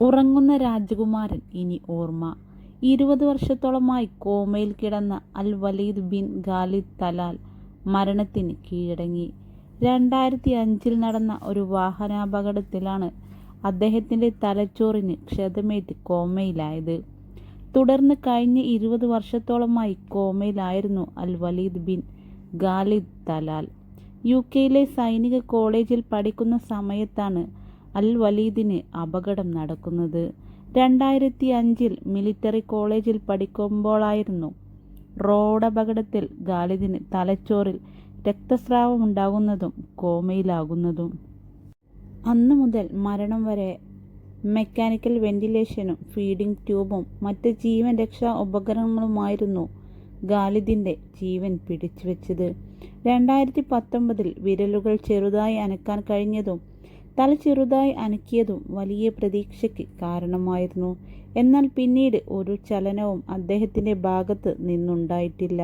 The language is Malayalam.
ഉറങ്ങുന്ന രാജകുമാരൻ ഇനി ഓർമ്മ. 20 വർഷത്തോളമായി കോമയിൽ കിടന്ന അൽ വലീദ് ബിൻ ഖാലിദ് തലാൽ മരണത്തിന് കീഴടങ്ങി. 2005 നടന്ന ഒരു വാഹനാപകടത്തിലാണ് അദ്ദേഹത്തിന്റെ തലച്ചോറിന് ക്ഷതമേറ്റ് കോമയിലായത്. തുടർന്ന് കഴിഞ്ഞ 20 വർഷത്തോളമായി കോമയിലായിരുന്നു അൽ വലീദ് ബിൻ ഖാലിദ് തലാൽ. യുകെയിലെ സൈനിക കോളേജിൽ പഠിക്കുന്ന സമയത്താണ് അൽ വലീദിന് അപകടം നടക്കുന്നത്. 2005 മിലിറ്ററി കോളേജിൽ പഠിക്കുമ്പോഴായിരുന്നു റോഡപകടത്തിൽ ഖാലിദിന് തലച്ചോറിൽ രക്തസ്രാവമുണ്ടാകുന്നതും കോമയിലാകുന്നതും. അന്നു മുതൽ മരണം വരെ മെക്കാനിക്കൽ വെന്റിലേഷനും ഫീഡിംഗ് ട്യൂബും മറ്റ് ജീവൻ രക്ഷാ ഉപകരണങ്ങളുമായിരുന്നു ഖാലിദിന്റെ ജീവൻ പിടിച്ചുവെച്ചത്. 2019 വിരലുകൾ ചെറുതായി അനക്കാൻ കഴിഞ്ഞതും തല ചെറുതായി അനക്കിയതും വലിയ പ്രതീക്ഷയ്ക്ക് കാരണമായിരുന്നു. എന്നാൽ പിന്നീട് ഒരു ചലനവും അദ്ദേഹത്തിന്റെ ഭാഗത്ത് നിന്നുണ്ടായിട്ടില്ല.